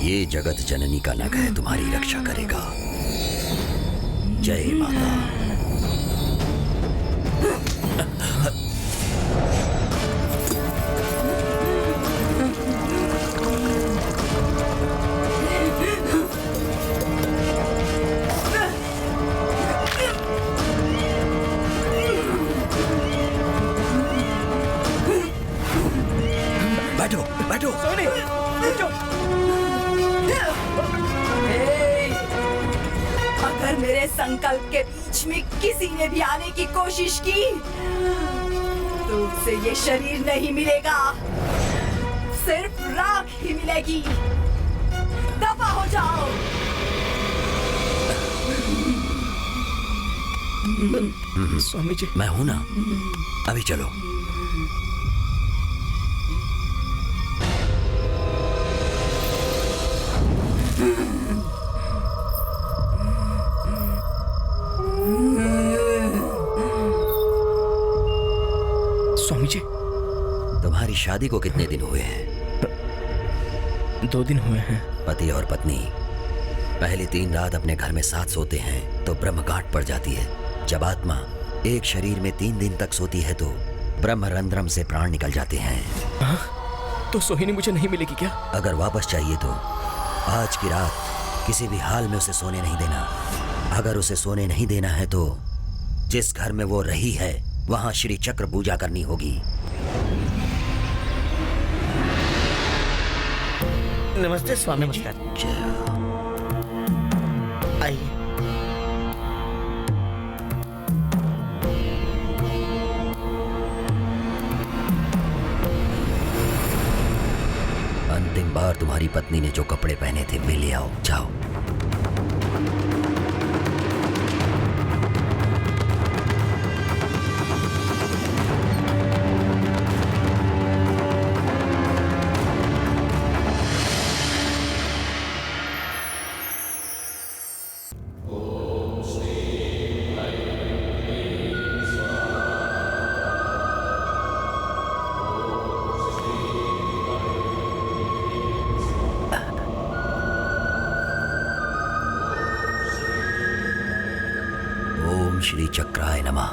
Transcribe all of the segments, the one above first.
ये जगत जननी का नख है, तुम्हारी रक्षा करेगा। जय माता। बैठो बैठो। सोनी, अगर मेरे संकल्प के बीच में किसी ने भी आने की कोशिश की तो उसे ये शरीर नहीं मिलेगा, सिर्फ राख ही मिलेगी। दफा हो जाओ। स्वामी जी, मैं हूं ना, अभी चलो। स्वामी जी, तुम्हारी शादी को कितने दिन हुए हैं? 2 दिन हुए हैं। पति और पत्नी पहली 3 रात अपने घर में साथ सोते हैं तो ब्रह्म गांठ पड़ जाती है। जब आत्मा एक शरीर में 3 दिन तक सोती है तो ब्रह्म रंध्रम से प्राण निकल जाते हैं। तो सोहिनी मुझे नहीं मिलेगी क्या? अगर वापस चाहिए तो आज की रात किसी भी हाल में उसे सोने नहीं देना। अगर उसे सोने नहीं देना है तो जिस घर में वो रही है वहां श्री चक्र पूजा करनी होगी। नमस्ते स्वामी। नमस्कार। आइए। अंतिम बार तुम्हारी पत्नी ने जो कपड़े पहने थे वे ले आओ। जाओ। श्री चक्राय नमः।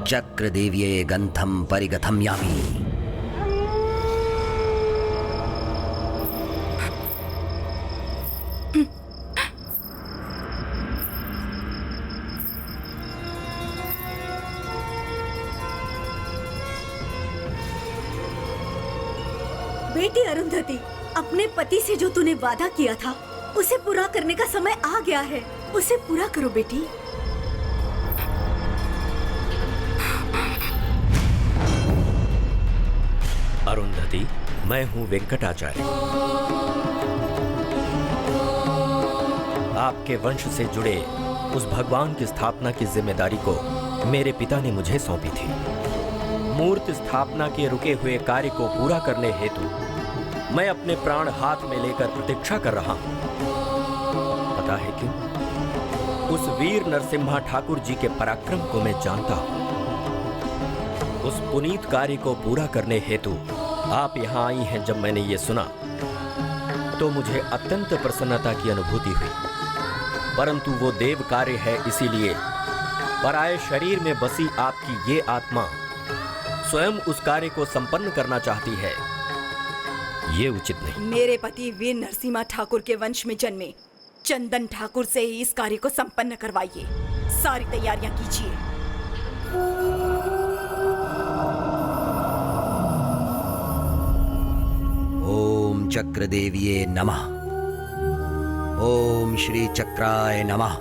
चक्र देव्ये गंथम परिगथम यामि। बेटी अरुंधति, अपने पति से जो तूने वादा किया था उसे पूरा करने का समय आ गया है। उसे पूरा करो बेटी। अरुंधति, मैं हूं वेंकटाचार्य। आपके वंश से जुड़े उस भगवान की स्थापना की जिम्मेदारी को मेरे पिता ने मुझे सौंपी थी। मूर्ति स्थापना के रुके हुए कार्य को पूरा करने हेतु मैं अपने प्राण हाथ में लेकर प्रतीक्षा कर रहा हूं। पता है क्यों? उस वीर नरसिम्हा ठाकुर जी के पराक्रम को मैं जानता हूं। उस पुनीत कार्य को पूरा करने हेतु आप यहाँ आई हैं। जब मैंने ये सुना तो मुझे अत्यंत प्रसन्नता की अनुभूति हुई, परंतु वो देव कार्य है, इसीलिए पराये शरीर में बसी आपकी ये आत्मा स्वयं उस कार्य को संपन्न करना चाहती है। ये उचित नहीं। मेरे पति वीर नरसिम्हा ठाकुर के वंश में जन्मे चंदन ठाकुर से ही इस कार्य को संपन्न करवाइए। सारी तैयारियां कीजिए। ओम चक्र देव्ये नमः। ओम श्री चक्राय नमः।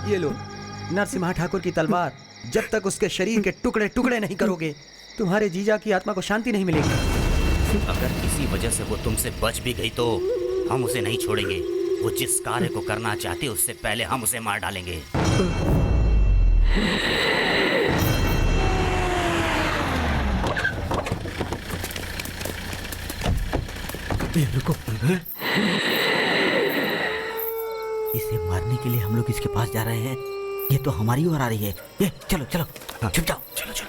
ये लो नरसिम्हा ठाकुर की तलवार। जब तक उसके शरीर के टुकड़े टुकड़े नहीं करोगे तुम्हारे जीजा की आत्मा को शांति नहीं मिलेगी। अगर किसी वजह से वो तुमसे बच भी गई तो हम उसे नहीं छोड़ेंगे। वो जिस कार्य को करना चाहती उससे पहले हम उसे मार डालेंगे। रुको, इसे मारने के लिए हम लोग इसके पास जा रहे हैं। ये तो हमारी ओर आ रही है। ये चलो चलो, छुप जाओ। चलो चलो।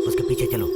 उसके पीछे चलो।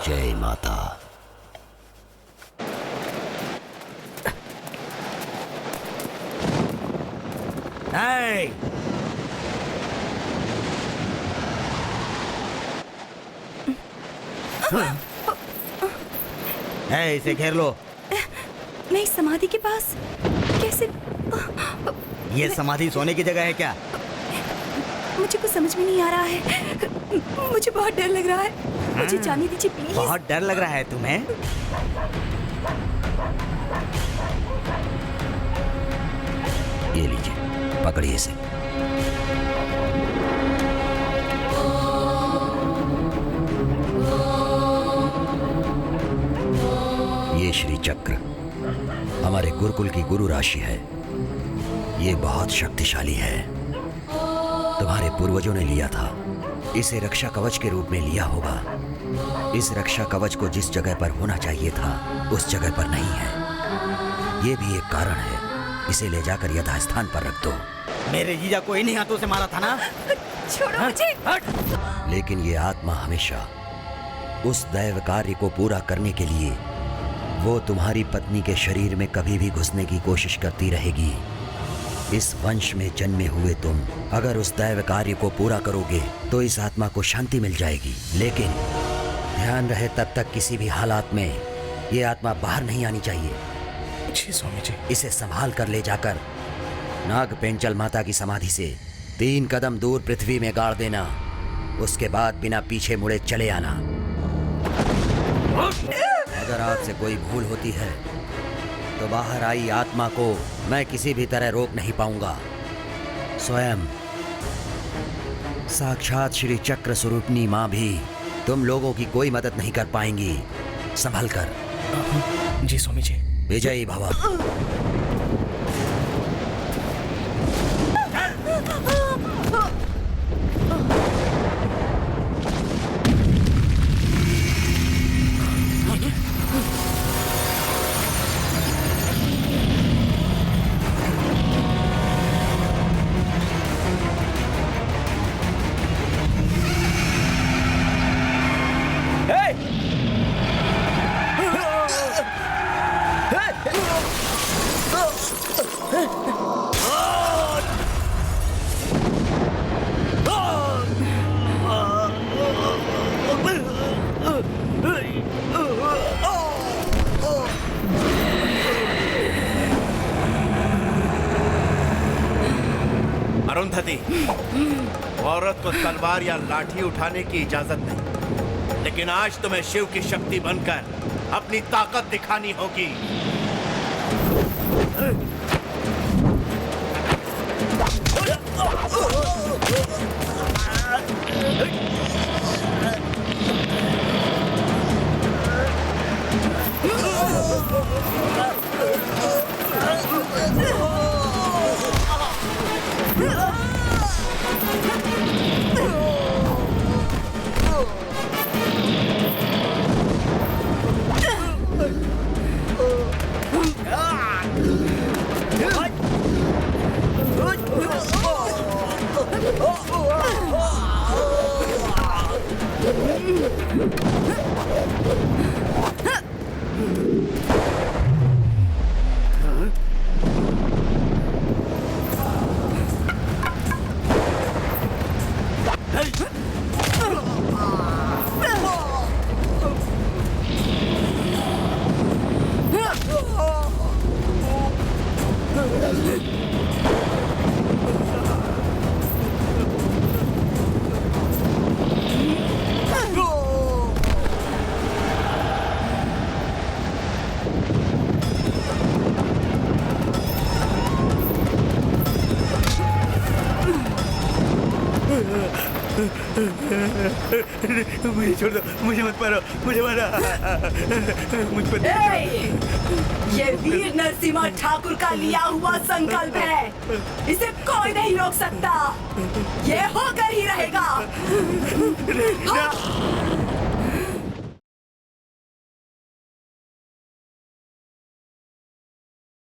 जय माता। Hey! इसे घेर लो। मैं इस समाधि के पास कैसे? ये समाधि सोने की जगह है क्या? मुझे कुछ समझ में नहीं आ रहा है। मुझे बहुत डर लग रहा है। मुझे जाने दीजिए प्लीज। बहुत डर लग रहा है तुम्हें? ये लीजिए, पकड़िए इसे। ये श्री चक्र हमारे गुरुकुल की गुरु राशि है। ये बहुत शक्तिशाली है। तुम्हारे पूर्वजों ने लिया था। इसे रक्षा कवच के रूप में लिया होगा। इस रक्षा कवच को जिस जगह पर होना चाहिए था उस जगह पर नहीं है। ये भी एक कारण है। इसे ले जाकर यथास्थान पर रख दो। मेरे जीजा को इन्हीं हाथों से मारा था ना? छोड़ो मुझे। लेकिन ये आत्मा हमेशा उस दैव कार्य को पूरा करने के लिए वो तुम्हारी पत्नी के शरीर में कभी भी घुसने की कोशिश करती रहेगी। इस वंश में जन्मे हुए तुम अगर उस दैव कार्य को पूरा करोगे तो इस आत्मा को शांति मिल जाएगी। लेकिन ध्यान रहे तब तक किसी भी हालात में ये आत्मा बाहर नहीं आनी चाहिए। जी स्वामी जी। इसे संभाल कर ले जाकर नाग पेंचल माता की समाधि से 3 कदम दूर पृथ्वी में गाड़ देना। उसके बाद बिना पीछे मुड़े चले आना। अगर आपसे कोई भूल होती है तो बाहर आई आत्मा को मैं किसी भी तरह रोक नहीं पाऊंगा। स्वयं साक्षात श्री चक्र स्वरूपनी मां भी तुम लोगों की कोई मदद नहीं कर पाएंगी। संभल कर। जी स्वामी जी। विजयी भव। अरुंधति, औरत को तलवार या लाठी उठाने की इजाजत नहीं, लेकिन आज तुम्हें शिव की शक्ति बनकर अपनी ताकत दिखानी होगी। मुझे छोड़ दो, मुझे मत मारो, मुझे मारो, मुझ पर ये वीर नरसिम्हा ठाकुर का लिया हुआ संकल्प है, इसे कोई नहीं रोक सकता, ये होकर ही रहेगा।